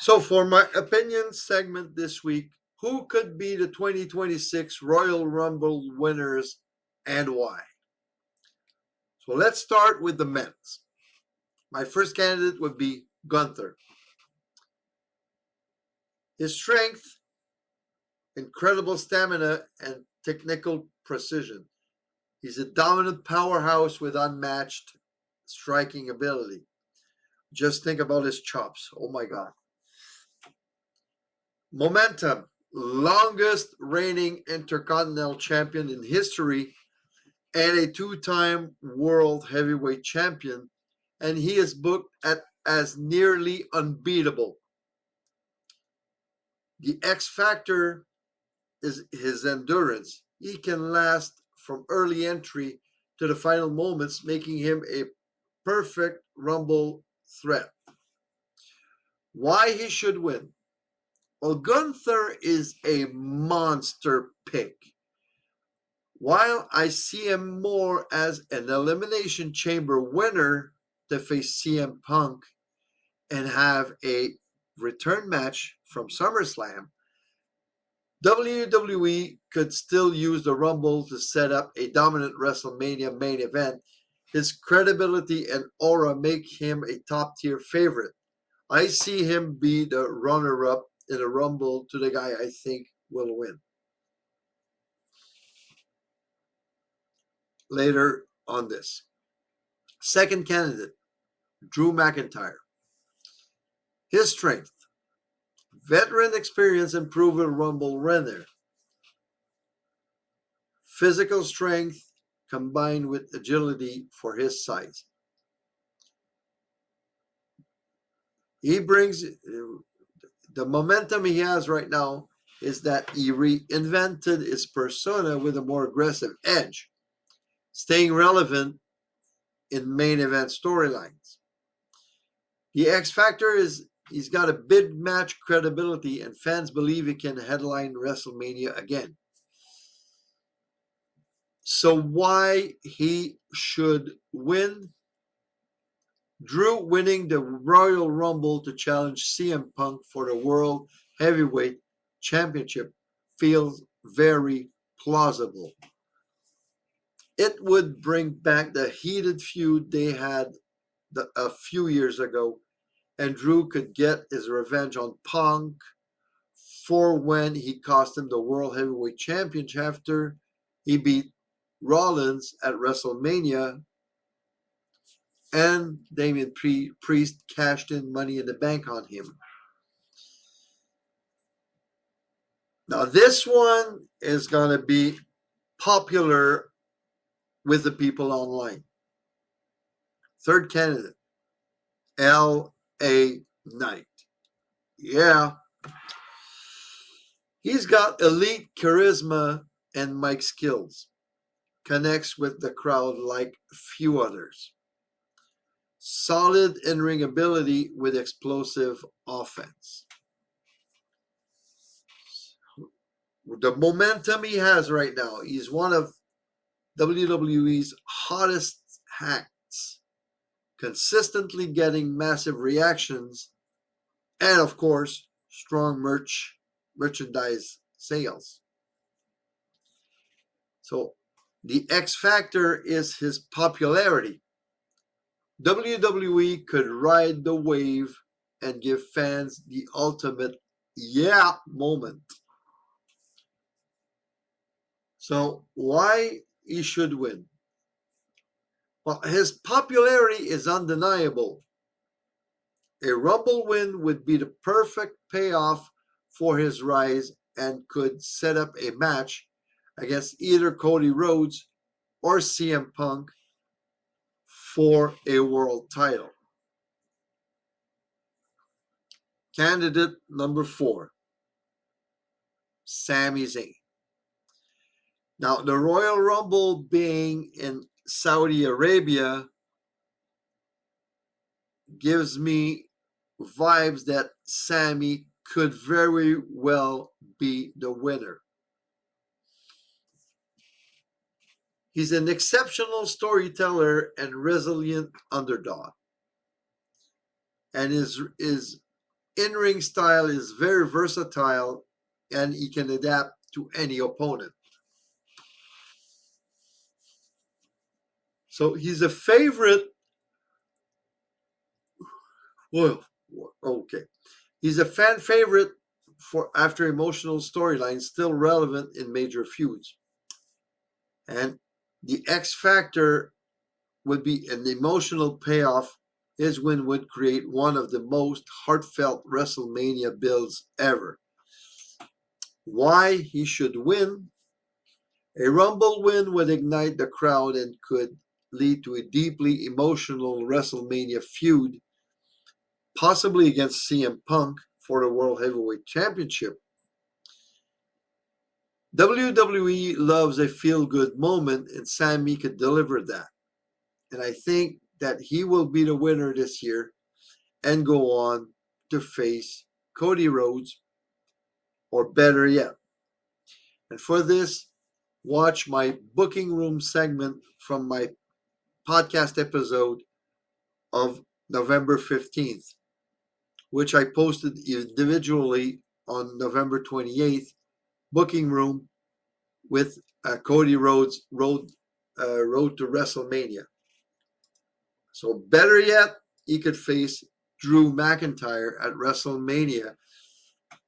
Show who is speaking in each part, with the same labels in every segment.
Speaker 1: So, for my opinion segment this week, who could be the 2026 Royal Rumble winners and why? So, let's start with the men's. My first candidate would be Gunther. His strength, incredible stamina, and technical precision. He's a dominant powerhouse with unmatched striking ability. Just think about his chops. Oh my God. Momentum. Longest reigning Intercontinental Champion in history and a two-time World Heavyweight Champion. And he is booked as nearly unbeatable. The X factor is his endurance. He can last from early entry to the final moments, making him a perfect Rumble threat. Why he should win? Well, Gunther is a monster pick. While I see him more as an Elimination Chamber winner to face CM Punk and have a return match from SummerSlam, WWE could still use the Rumble to set up a dominant WrestleMania main event. His credibility and aura make him a top-tier favorite. I see him be the runner-up in the Rumble to the guy I think will win. Later on this. Second candidate, Drew McIntyre. His strength, veteran experience and proven Rumble winner. Physical strength combined with agility for his size. He brings the momentum he has right now is that he reinvented his persona with a more aggressive edge, staying relevant in main event storylines. The X Factor is he's got a big match credibility and fans believe he can headline WrestleMania again. So why he should win? Drew winning the Royal Rumble to challenge CM Punk for the World Heavyweight Championship feels very plausible. It would bring back the heated feud they had a few years ago, and Drew could get his revenge on Punk for when he cost him the World Heavyweight Championship after he beat Rollins at WrestleMania, and Damian Priest cashed in Money in the Bank on him. Now, this one is going to be popular with the people online. Third candidate, L.A. Knight. Yeah. He's got elite charisma and mic skills. Connects with the crowd like few others. Solid in-ring ability with explosive offense. The momentum he has right now, he's one of WWE's hottest acts, consistently getting massive reactions, and of course, strong merchandise sales. So the X factor is his popularity. WWE could ride the wave and give fans the ultimate yeah moment. So why he should win? Well, his popularity is undeniable. A Rumble win would be the perfect payoff for his rise and could set up a match against either Cody Rhodes or CM Punk for a world title. Candidate number 4, Sami Zayn. Now, the Royal Rumble being in Saudi Arabia gives me vibes that Sami could very well be the winner. He's an exceptional storyteller and resilient underdog, and is in-ring style is very versatile and he can adapt to any opponent. So he's a favorite. Well, okay. He's a fan favorite for after emotional storylines still relevant in major feuds. And the X factor would be an emotional payoff. His win would create one of the most heartfelt WrestleMania builds ever. Why he should win? A Rumble win would ignite the crowd and could lead to a deeply emotional WrestleMania feud, possibly against CM Punk for the World Heavyweight Championship. WWE loves a feel good moment, and Sammy could deliver that. And I think that he will be the winner this year and go on to face Cody Rhodes, or better yet. And for this, watch my booking room segment from my podcast episode of November 15th, which I posted individually on November 28th, booking room with Cody Rhodes road to WrestleMania. So better yet, he could face Drew McIntyre at WrestleMania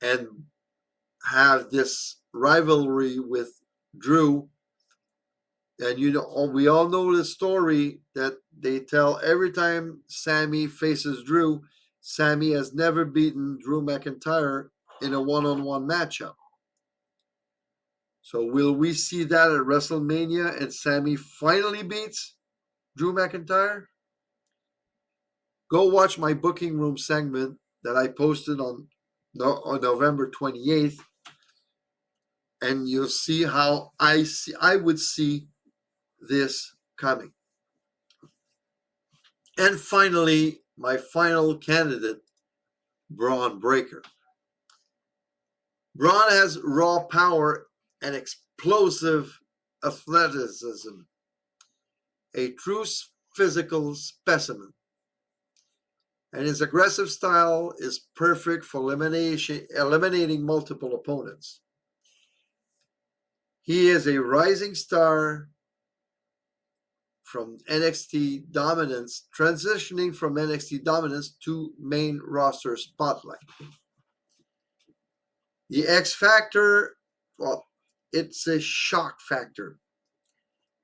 Speaker 1: and have this rivalry with Drew. And we all know the story that they tell every time Sammy faces Drew. Sammy has never beaten Drew McIntyre in a one-on-one matchup. So will we see that at WrestleMania and Sammy finally beats Drew McIntyre? Go watch my booking room segment that I posted on November 28th, and you'll see how I would see this coming. And finally, my final candidate, Braun Breaker. Braun has raw power and explosive athleticism, a true physical specimen. And his aggressive style is perfect for eliminating multiple opponents. He is a rising star from NXT dominance, transitioning from NXT dominance to main roster spotlight. The X Factor, well, it's a shock factor.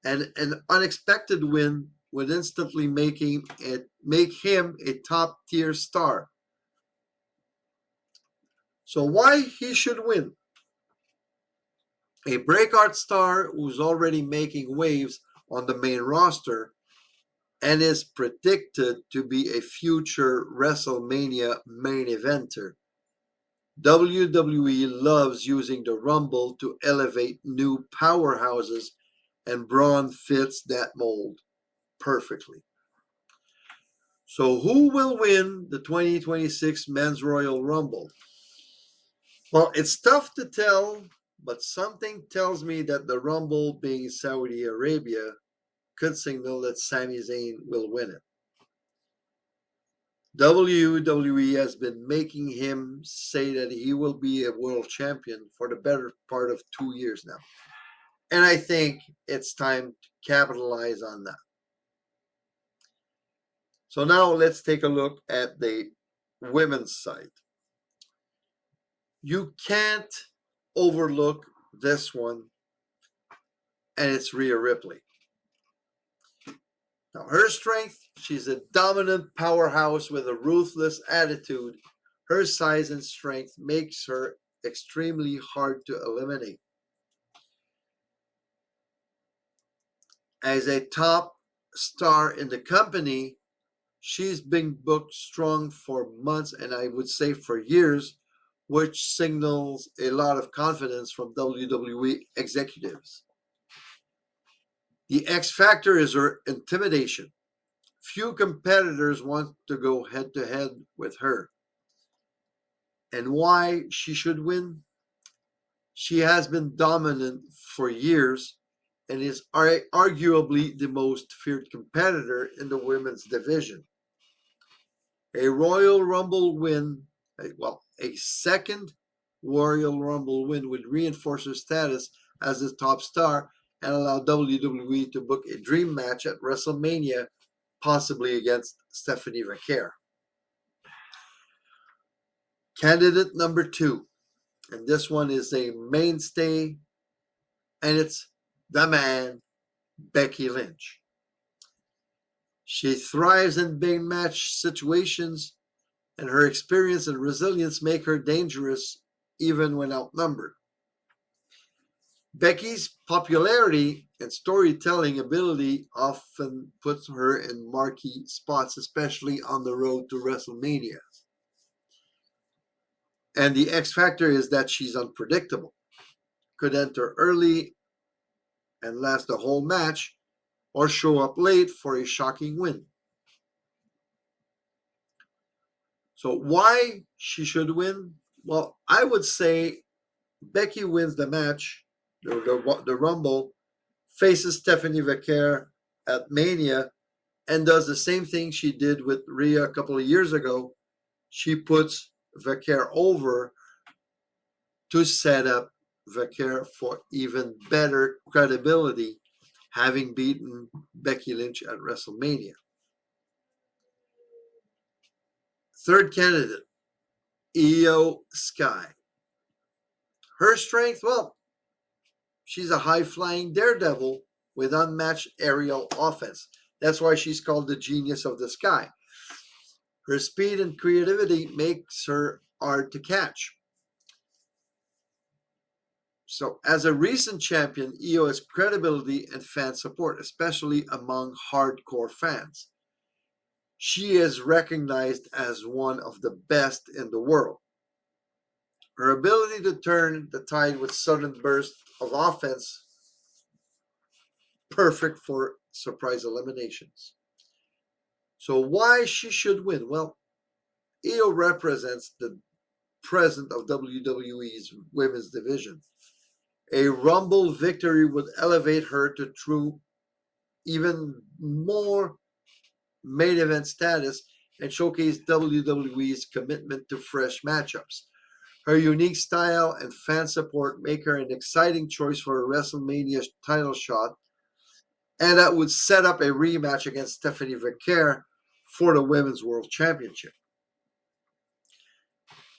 Speaker 1: And an unexpected win would instantly make him a top tier star. So why he should win? A breakout star who's already making waves on the main roster and is predicted to be a future WrestleMania main eventer. WWE loves using the Rumble to elevate new powerhouses, and Braun fits that mold perfectly. So who will win the 2026 Men's Royal Rumble? Well, it's tough to tell, but something tells me that the Rumble, being Saudi Arabia, could signal that Sami Zayn will win it. WWE has been making him say that he will be a world champion for the better part of 2 years now. And I think it's time to capitalize on that. So now let's take a look at the women's side. You can't overlook this one, and it's Rhea Ripley. Now, her strength, she's a dominant powerhouse with a ruthless attitude. Her size and strength makes her extremely hard to eliminate. As a top star in the company, she's been booked strong for months, and I would say for years, which signals a lot of confidence from WWE executives. The X factor is her intimidation. Few competitors want to go head to head with her. And why she should win? She has been dominant for years and is arguably the most feared competitor in the women's division. A Royal Rumble win A second Royal Rumble win would reinforce her status as the top star and allow WWE to book a dream match at WrestleMania, possibly against Stephanie Vaquer. Candidate number 2, and this one is a mainstay, and it's the man, Becky Lynch. She thrives in big match situations, and her experience and resilience make her dangerous even when outnumbered. Becky's popularity and storytelling ability often puts her in marquee spots, especially on the road to WrestleMania. And the X factor is that she's unpredictable. Could enter early and last the whole match, or show up late for a shocking win. So why she should win? Well, I would say Becky wins the match, the Rumble, faces Stephanie Vaquer at Mania, and does the same thing she did with Rhea a couple of years ago. She puts Vaquer over to set up Vaquer for even better credibility, having beaten Becky Lynch at WrestleMania. Third candidate, Io Sky. Her strength, well, she's a high-flying daredevil with unmatched aerial offense. That's why she's called the genius of the sky. Her speed and creativity makes her hard to catch. So, as a recent champion, Io has credibility and fan support, especially among hardcore fans. She is recognized as one of the best in the world. Her ability to turn the tide with sudden bursts of offense, perfect for surprise eliminations. So why she should win? Well, Io represents the present of WWE's women's division. A Rumble victory would elevate her to true, even more main event status and showcase WWE's commitment to fresh matchups. Her unique style and fan support make her an exciting choice for a WrestleMania title shot, and that would set up a rematch against Stephanie Vaquer for the Women's World Championship.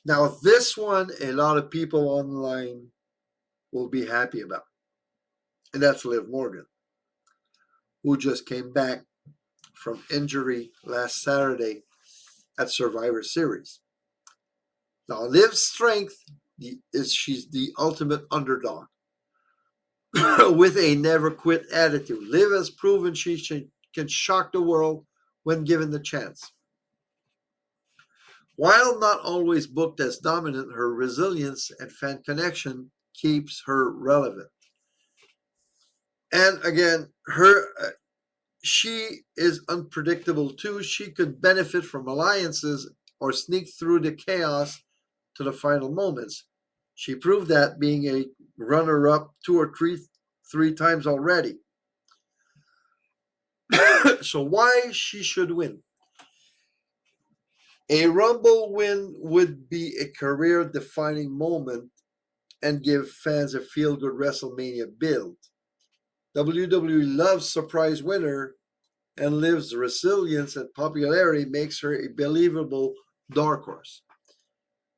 Speaker 1: Now, this one, a lot of people online will be happy about, and that's Liv Morgan, who just came back from injury last Saturday at Survivor Series. Now, Liv's strength is she's the ultimate underdog with a never quit attitude. Liv has proven she can shock the world when given the chance. While not always booked as dominant, her resilience and fan connection keeps her relevant. And again, she is unpredictable too. She could benefit from alliances or sneak through the chaos to the final moments. She proved that being a runner-up two or three times already. So why she should win? A Rumble win would be a career-defining moment and give fans a feel-good WrestleMania build. WWE loves surprise winner, and Liv's resilience and popularity makes her a believable dark horse.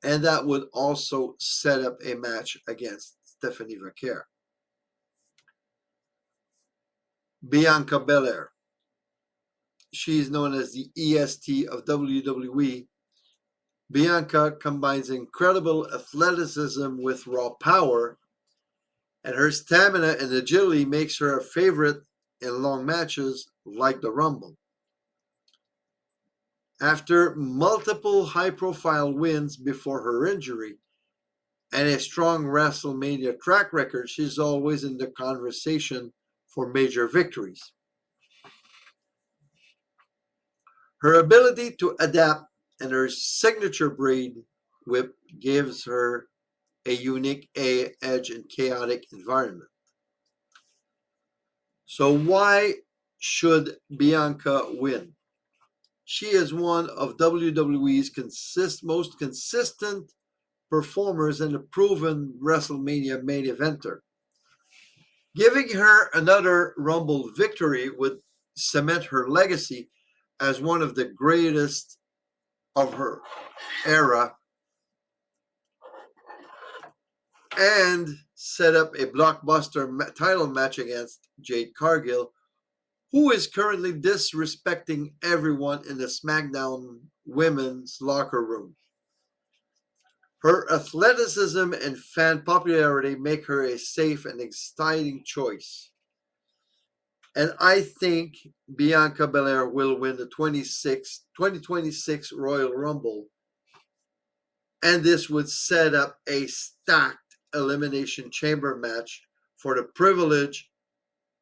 Speaker 1: And that would also set up a match against Stephanie Vaquer. Bianca Belair. She's known as the EST of WWE. Bianca combines incredible athleticism with raw power, and her stamina and agility makes her a favorite in long matches like the Rumble. After multiple high-profile wins before her injury and a strong WrestleMania track record, she's always in the conversation for major victories. Her ability to adapt and her signature braid whip gives her a unique edge in chaotic environment. So why should Bianca win? She is one of WWE's most consistent performers and a proven WrestleMania main eventer. Giving her another Rumble victory would cement her legacy as one of the greatest of her era and set up a blockbuster title match against Jade Cargill, who is currently disrespecting everyone in the SmackDown women's locker room. Her athleticism and fan popularity make her a safe and exciting choice. And I think Bianca Belair will win the 2026 Royal Rumble. And this would set up a stacked Elimination Chamber match for the privilege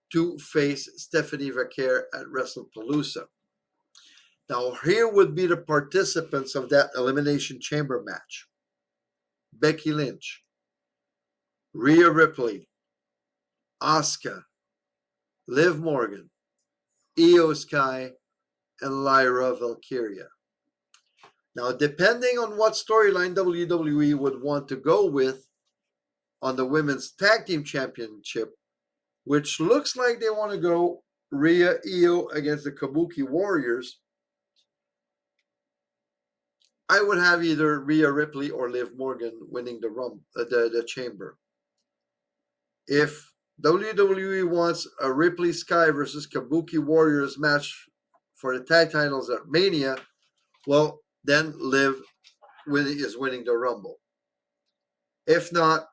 Speaker 1: to face Stephanie Vaquer at WrestlePalooza. Now, here would be the participants of that Elimination Chamber match: Becky Lynch, Rhea Ripley, Asuka, Liv Morgan, Io Sky, and Lyra Valkyria. Now, depending on what storyline WWE would want to go with on the Women's Tag Team Championship, which looks like they want to go Rhea Io against the Kabuki Warriors, I would have either Rhea Ripley or Liv Morgan winning the Chamber. If WWE wants a Ripley Sky versus Kabuki Warriors match for the tag titles at Mania, well, then Liv is winning the Rumble. If not,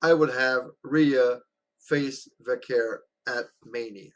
Speaker 1: I would have Rhea face Vaquer at Mania.